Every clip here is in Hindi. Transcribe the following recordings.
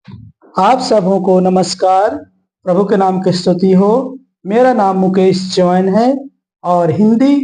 आप सबों को नमस्कार। प्रभु के नाम की स्तुति हो। मेरा नाम मुकेश जैन है और हिंदी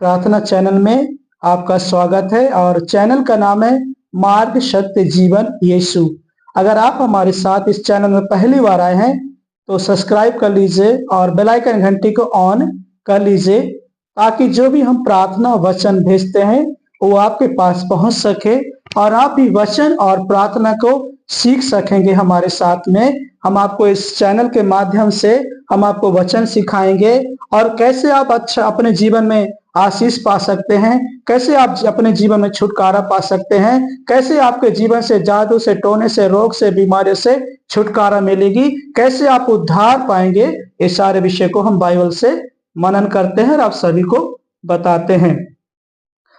प्रार्थना चैनल में आपका स्वागत है और चैनल का नाम है मार्ग सत्य जीवन यीशु। अगर आप हमारे साथ इस चैनल में पहली बार आए हैं तो सब्सक्राइब कर लीजिए और बेल आइकन घंटी को ऑन कर लीजिए ताकि जो भी हम प्रार्थना वचन भेजते हैं वो आपके पास पहुंच सके और आप भी वचन और प्रार्थना को सीख सकेंगे। हमारे साथ में हम आपको इस चैनल के माध्यम से हम आपको वचन सिखाएंगे और कैसे आप अच्छा अपने जीवन में आशीष पा सकते हैं, कैसे आप अपने जीवन में छुटकारा पा सकते हैं, कैसे आपके जीवन से जादू से, टोने से, रोग से, बीमारियों से छुटकारा मिलेगी, कैसे आप उद्धार पाएंगे। ये सारे विषय को हम बाइबल से मनन करते हैं और आप सभी को बताते हैं।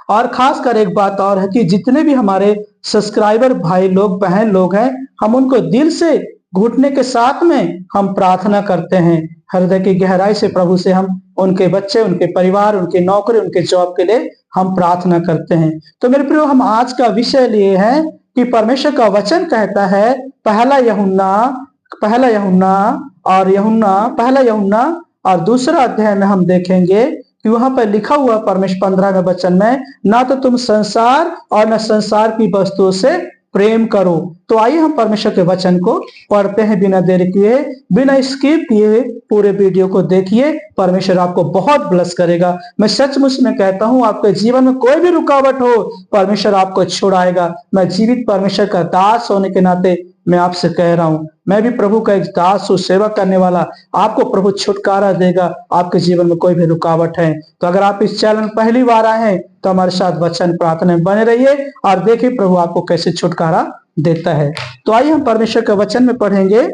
और खासकर एक बात और है कि जितने भी हमारे सब्सक्राइबर भाई लोग, बहन लोग हैं, हम उनको दिल से घुटने के साथ में हम प्रार्थना करते हैं। हृदय की गहराई से प्रभु से हम उनके बच्चे, उनके परिवार, उनके नौकरी, उनके जॉब के लिए हम प्रार्थना करते हैं। तो मेरे प्रियो, हम आज का विषय लिए हैं कि परमेश्वर का वचन कहता है पहला यूहन्ना और दूसरा अध्याय में हम देखेंगे कि वहां पर लिखा हुआ परमेश्वर 15वें वचन में, ना तो तुम संसार और न संसार की वस्तुओं से प्रेम करो। तो आइए हम परमेश्वर के वचन को पढ़ते हैं बिना देरी किए, बिना स्किप किए पूरे वीडियो को देखिए। परमेश्वर आपको बहुत ब्लेस करेगा। मैं सचमुच में कहता हूं, आपके जीवन में कोई भी रुकावट हो, परमेश्वर आपको छुड़ाएगा। मैं जीवित परमेश्वर का दास होने के नाते मैं आपसे कह रहा हूं, मैं भी प्रभु का एक दास हूं, सेवा करने वाला। आपको प्रभु छुटकारा देगा। आपके जीवन में कोई भी रुकावट है तो अगर आप इस चैनल पहली बार आए हैं तो हमारे साथ वचन प्रार्थना में बने रहिए और देखिए प्रभु आपको कैसे छुटकारा देता है। तो आइए हम परमेश्वर के वचन में पढ़ेंगे।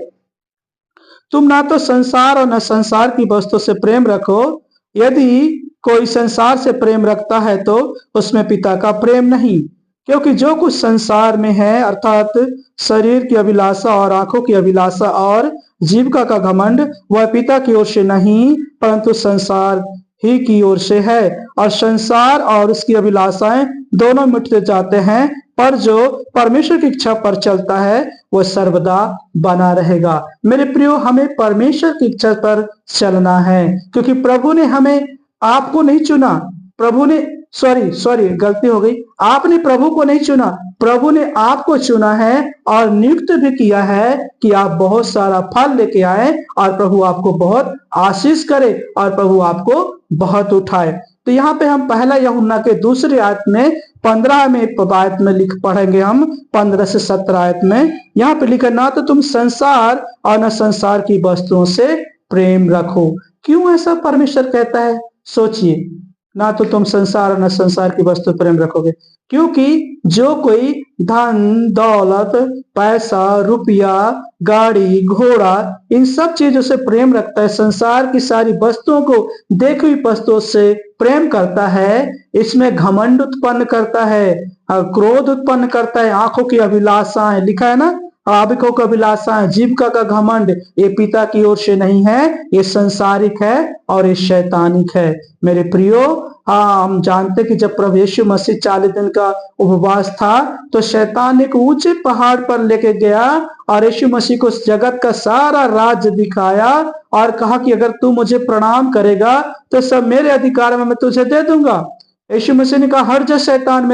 तुम ना तो संसार और न संसार की वस्तु से प्रेम रखो। यदि कोई संसार से प्रेम रखता है तो उसमें पिता का प्रेम नहीं, क्योंकि जो कुछ संसार में है, अर्थात शरीर की अभिलाषा और आंखों की अभिलाषा और जीविका का घमंड, वह पिता की ओर से नहीं परंतु संसार ही की ओर से है। और संसार और उसकी अभिलाषाएं दोनों मिटते जाते हैं, पर जो परमेश्वर की इच्छा पर चलता है वह सर्वदा बना रहेगा। मेरे प्रियो, हमें परमेश्वर की इच्छा पर चलना है, क्योंकि प्रभु ने हमें, आपको नहीं चुना। प्रभु ने सॉरी गलती हो गई। आपने प्रभु को नहीं चुना, प्रभु ने आपको चुना है और नियुक्त भी किया है कि आप बहुत सारा फल लेके आए और प्रभु आपको बहुत आशीष करे और प्रभु आपको बहुत उठाए। तो यहाँ पे हम पहला यूहन्ना के दूसरे आयत में 15वें आयत में लिख पढ़ेंगे हम 15 से 17 आयत में। यहाँ पे लिखा, ना तो तुम संसार और न संसार की वस्तुओं से प्रेम रखो। क्यों ऐसा परमेश्वर कहता है? सोचिए, ना तो तुम संसार और न संसार की वस्तु प्रेम रखोगे, क्योंकि जो कोई धन दौलत, पैसा, रुपया, गाड़ी घोड़ा, इन सब चीजों से प्रेम रखता है, संसार की सारी वस्तुओं को, देखी हुई वस्तुओं से प्रेम करता है, इसमें घमंड उत्पन्न करता है, क्रोध उत्पन्न करता है, आंखों की अभिलाषाएं, लिखा है ना, आंखों की अभिलाषाएं, जीविका का घमंड, ये पिता की ओर से नहीं है, ये संसारिक है और ये शैतानिक है। मेरे प्रियो, हाँ, हम जानते कि जब प्रभु यीशु मसीह 40 दिन का उपवास था तो शैतान एक ऊंचे पहाड़ पर लेके गया और यीशु मसीह को जगत का सारा राज्य दिखाया और कहा कि अगर तू मुझे प्रणाम करेगा तो सब मेरे अधिकार में मैं तुझे दे दूंगा। यीशु मसीह ने कहा, हट जा शैतान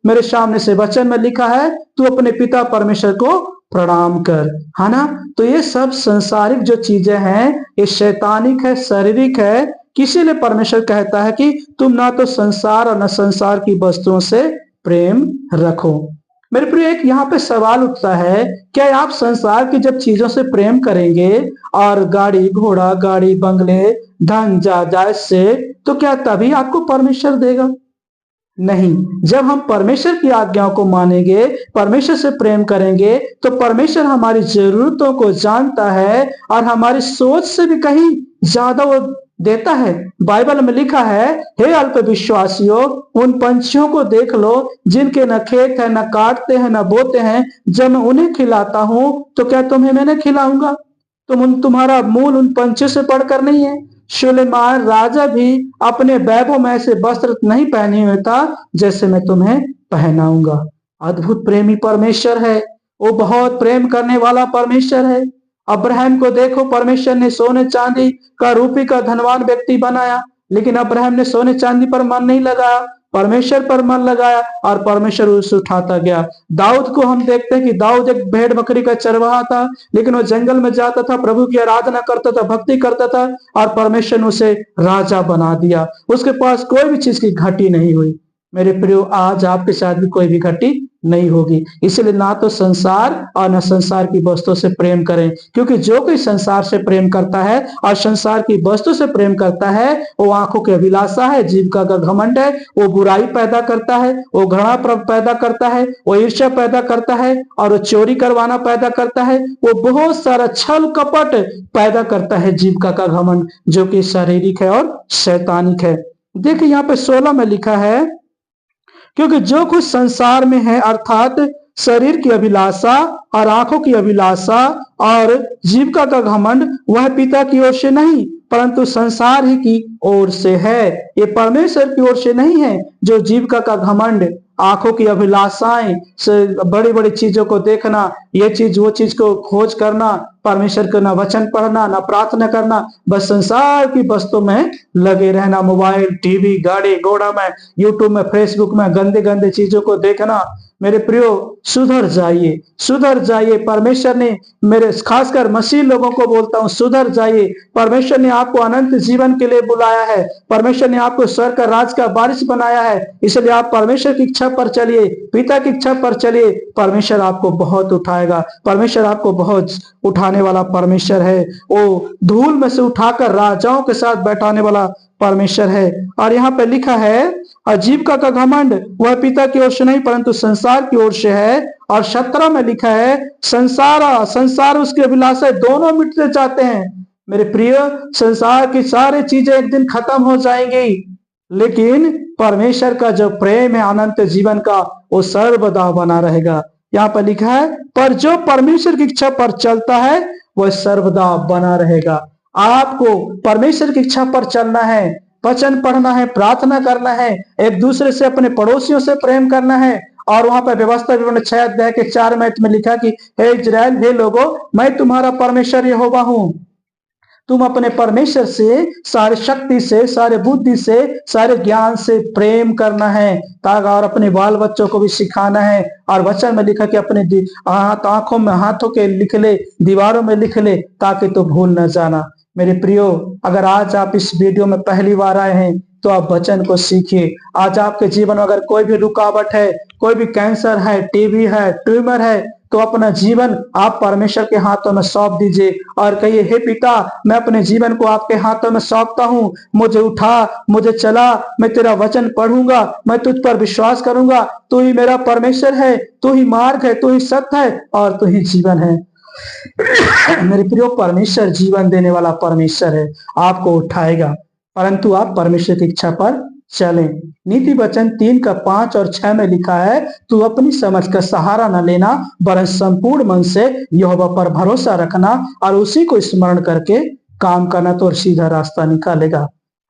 मेरे सामने से। वचन में लिखा है, तू अपने पिता परमेश्वर को प्रणाम कर, है ना। तो ये सब संसारिक जो चीजें हैं ये शैतानिक है, शारीरिक है। किसी लिए परमेश्वर कहता है कि तुम ना तो संसार और न संसार की वस्तुओं से प्रेम रखो। मेरे प्रिय, एक यहाँ पे सवाल उठता है, क्या आप संसार की जब चीजों से प्रेम करेंगे और गाड़ी घोड़ा, गाड़ी बंगले, धन जायदाद से, तो क्या तभी आपको परमेश्वर देगा? नहीं। जब हम परमेश्वर की आज्ञाओं को मानेंगे, परमेश्वर से प्रेम करेंगे, तो परमेश्वर हमारी जरूरतों को जानता है और हमारी सोच से भी कहीं ज्यादा वो देता है। बाइबल में लिखा है, हे अल्प विश्वासियों, उन पंछियों को देख लो जिनके न खेत है, न काटते हैं, न बोते हैं। जब मैं उन्हें खिलाता हूं तो क्या तुम्हें मैं नहीं खिलाऊंगा? तुम्हारा मूल उन पंछियों से बढ़कर नहीं है? सुलेमान राजा भी अपने वैभव में ऐसे वस्त्र नहीं पहने हुए था जैसे मैं तुम्हें पहनाऊंगा। अद्भुत प्रेमी परमेश्वर है। वो बहुत प्रेम करने वाला परमेश्वर है। अब्राहम को देखो, परमेश्वर ने सोने चांदी का रूपी का धनवान व्यक्ति बनाया, लेकिन अब्राहम ने सोने चांदी पर मन नहीं लगाया, परमेश्वर पर मन लगाया और परमेश्वर उसे उठाता गया। दाऊद को हम देखते हैं कि दाऊद एक भेड़ बकरी का चरवाहा था, लेकिन वो जंगल में जाता था, प्रभु की आराधना करता था, भक्ति करता था और परमेश्वर ने उसे राजा बना दिया। उसके पास कोई भी चीज की घटी नहीं हुई। मेरे प्रियो, आज आपके साथ भी कोई भी घटी नहीं होगी। इसलिए ना तो संसार और न संसार की वस्तु से प्रेम करें, क्योंकि जो कोई संसार से प्रेम करता है और संसार की वस्तु से प्रेम करता है, वो आंखों की अभिलाषा है, जीविका का घमंड है, वो बुराई पैदा करता है, वो घृणा पैदा करता है, वो ईर्ष्या पैदा करता है और वो चोरी करवाना पैदा करता है, वो बहुत सारा छल कपट पैदा करता है। जीविका का घमंड जो कि शारीरिक है और शैतानिक है। देखिए यहाँ पे 16 में लिखा है, क्योंकि जो कुछ संसार में है अर्थात शरीर की अभिलाषा और आंखों की अभिलाषा और जीविका का घमंड, वह पिता की ओर से नहीं परंतु संसार ही की ओर से है। ये परमेश्वर की ओर से नहीं है। जो जीविका का घमंड, आंखों की अभिलाषाएं, बड़ी बड़ी चीजों को देखना, ये चीज वो चीज को खोज करना, परमेश्वर का ना वचन पढ़ना ना प्रार्थना करना, बस संसार की वस्तु में लगे रहना, मोबाइल, टीवी, गाड़ी घोड़ा में, यूट्यूब में, फेसबुक में गंदे गंदे चीजों को देखना। मेरे प्रियो, सुधर जाइए, सुधर जाइए। परमेश्वर ने, मेरे खासकर मसीह लोगों को बोलता हूं, सुधर जाइए। परमेश्वर ने आपको अनंत जीवन के लिए बुलाया है। परमेश्वर ने आपको स्वर्ग का राज का वारिस बनाया है। इसलिए आप परमेश्वर की इच्छा पर चलिए, पिता की इच्छा पर चलिए। परमेश्वर आपको बहुत उठाएगा। परमेश्वर आपको बहुत उठाने वाला परमेश्वर है। वो धूल में से उठाकर राजाओं के साथ बैठाने वाला परमेश्वर है। और यहाँ पे लिखा है, जीविका का घमंड वह पिता की ओर से नहीं परंतु संसार की ओर से है। और 17 में लिखा है, संसार उसकी अभिलाषा दोनों मिटते जाते हैं। मेरे प्रिय, संसार की सारी चीजें एक दिन खत्म हो जाएंगी, लेकिन परमेश्वर का जो प्रेम है अनंत जीवन का, वो सर्वदा बना रहेगा। यहाँ पर लिखा है, पर जो परमेश्वर की इच्छा पर चलता है वह सर्वदा बना रहेगा। आपको परमेश्वर की इच्छा पर चलना है, वचन पढ़ना है, प्रार्थना करना है, एक दूसरे से, अपने पड़ोसियों से प्रेम करना है। और वहां पर व्यवस्था विवरण 6 अध्याय के 4 में लिखा कि हे इजराइल, हे लोगों, मैं तुम्हारा परमेश्वर यहोवा हूं। तुम अपने परमेश्वर से सारे शक्ति से, सारे बुद्धि से, सारे ज्ञान से प्रेम करना है, ताकि और अपने बाल बच्चों को भी सिखाना है। और वचन में लिखा कि अपने आंखों में, हाथों के लिख ले, दीवारों में लिख ले, ताकि तो भूल न जाना। मेरे प्रियो, अगर आज आप इस वीडियो में पहली बार आए हैं तो आप वचन को सीखिए। आज आपके जीवन में अगर कोई भी रुकावट है, कोई भी कैंसर है, टीबी है, ट्यूमर है, तो अपना जीवन आप परमेश्वर के हाथों में सौंप दीजिए और कहिए, हे पिता, मैं अपने जीवन को आपके हाथों में सौंपता हूँ। मुझे उठा, मुझे चला, मैं तेरा वचन पढ़ूंगा, मैं तुझ पर विश्वास करूंगा। तू ही मेरा परमेश्वर है, तू ही मार्ग है, तू ही सत्य है और तू ही जीवन है। मेरे प्रियो, परमेश्वर जीवन देने वाला परमेश्वर है, आपको उठाएगा, परंतु आप परमेश्वर की इच्छा पर चलें। नीति वचन 3 का 5 और 6 में लिखा है, तू अपनी समझ का सहारा न लेना, वरन संपूर्ण मन से यहोवा पर भरोसा रखना और उसी को स्मरण करके काम करना, तो सीधा रास्ता निकालेगा।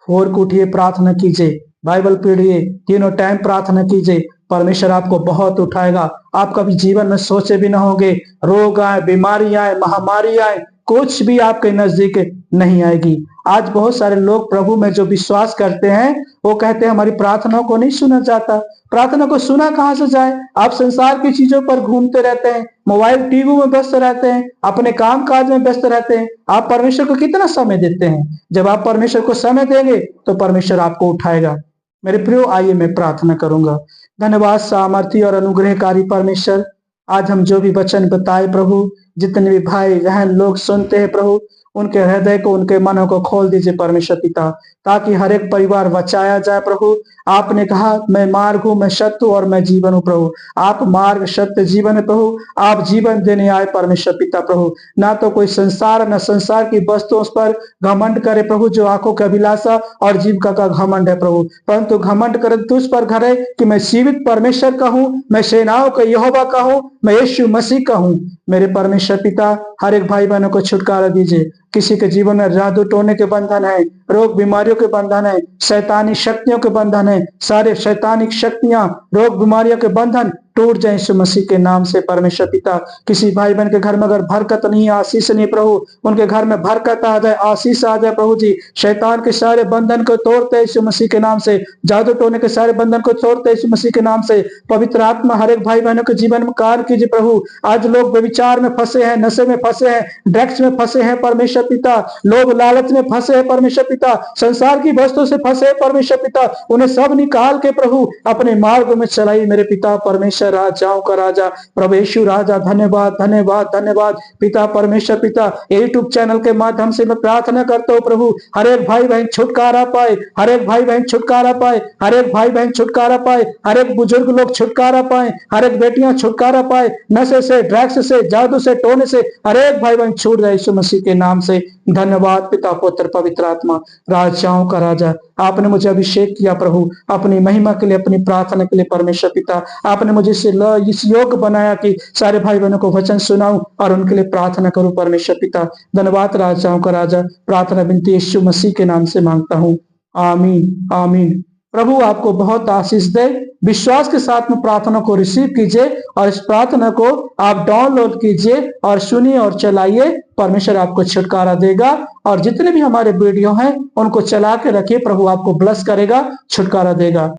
भोर को उठिए, प्रार्थना कीजिए, बाइबल पढ़िए, तीनों टाइम प्रार्थना कीजिए। परमेश्वर आपको बहुत उठाएगा। आप कभी जीवन में सोचे भी ना होंगे, रोग आए, बीमारी आए, महामारी आए, कुछ भी आपके नजदीक नहीं आएगी। आज बहुत सारे लोग प्रभु में जो विश्वास करते हैं, वो कहते हैं हमारी प्रार्थनाओं को नहीं सुना जाता। प्रार्थना को सुना कहां से जाए? आप संसार की चीजों पर घूमते रहते हैं, मोबाइल टीवी में व्यस्त रहते हैं, अपने काम काज में व्यस्त रहते हैं। आप परमेश्वर को कितना समय देते हैं? जब आप परमेश्वर को समय देंगे तो परमेश्वर आपको उठाएगा। मेरे प्रियो, आइए मैं प्रार्थना करूंगा। धन्यवाद सामर्थी और अनुग्रहकारी परमेश्वर, आज हम जो भी वचन बताए प्रभु, जितने भी भाई बहन लोग सुनते हैं प्रभु, उनके हृदय को, उनके मनों को खोल दीजिए परमेश्वर पिता, ताकि हर एक परिवार बचाया जाए प्रभु। आपने कहा, मैं मार्ग हूं, मैं सत्य हूं और मैं जीवन हूं प्रभु। आप मार्ग, सत्य, जीवन है प्रभु। आप जीवन देने आए परमेश्वर पिता प्रभु। ना तो कोई संसार, न संसार की वस्तुओं पर घमंड करे प्रभु, जो आंखों की अभिलाषा और जीविका का घमंड है प्रभु, परंतु घमंड करे तुझ पर करे कि मैं जीवित परमेश्वर का हूं, मैं सेनाओं का यहोवा का हूं, मैं यीशु मसीह का हूं। मेरे परमेश्वर पिता, हर एक भाई बहनों को छुटकारा दीजिए। किसी के जीवन में जादू टोने के बंधन है, रोग बीमारियों के बंधन है, शैतानी शक्तियों के बंधन है, सारे शैतानिक शक्तियां, रोग बीमारियों के बंधन टूट जाए यीशु मसीह के नाम से परमेश्वर पिता। किसी भाई बहन के घर में अगर बरकत नहीं, आशीष नहीं प्रभु, उनके घर में बरकत आ जाए, आशीष आ जाए प्रभु जी। शैतान के सारे बंधन को तोड़ते यीशु मसीह के नाम से, जादू टोने के सारे बंधन को तोड़ते यीशु मसीह के नाम से। पवित्र आत्मा हर एक भाई बहनों के जीवन में कार्य कीजिए प्रभु। आज लोग व्यभिचार में फंसे हैं, नशे में फंसे हैं, ड्रग्स में फंसे हैं परमेश्वर पिता, लोग लालच में फंसे हैं परमेश्वर पिता, संसार की वस्तु से फंसे हैं परमेश्वर पिता। उन्हें सब निकाल के प्रभु अपने मार्ग में चलाई मेरे पिता परमेश्वर। राजाओं का राजा प्रभु यीशु राजा, धन्यवाद धन्यवाद धन्यवाद पिता परमेश्वर पिता। यूट्यूब चैनल के माध्यम से मैं प्रार्थना करता हूँ प्रभु, हर एक भाई बहन छुटकारा पाए, हर एक भाई बहन छुटकारा पाए, हर एक भाई बहन छुटकारा पाए, हर एक बुजुर्ग लोग छुटकारा पाए, हर एक बेटियां छुटकारा पाए, नशे से, ड्रग्स से, जादू से, टोने से हर एक भाई बहन छूट जाए यीशु मसीह के नाम से। धन्यवाद पिता पुत्र पवित्र आत्मा, राजाओं का राजा। आपने मुझे अभिषेक किया प्रभु अपनी महिमा के लिए, अपनी प्रार्थना के लिए परमेश्वर पिता। आपने मुझे इस योग्य बनाया कि सारे भाई बहनों को वचन सुनाऊं और उनके लिए प्रार्थना करूं परमेश्वर पिता। धन्यवाद राजाओं का राजा। प्रार्थना विनती यीशु मसीह के नाम से मांगता हूं, आमीन आमीन। प्रभु आपको बहुत आशीष दे। विश्वास के साथ में प्रार्थना को रिसीव कीजिए और इस प्रार्थना को आप डाउनलोड कीजिए और सुनिए और चलाइए। परमेश्वर आपको छुटकारा देगा और जितने भी हमारे वीडियो हैं उनको चला के रखिए, प्रभु आपको ब्लेस करेगा, छुटकारा देगा।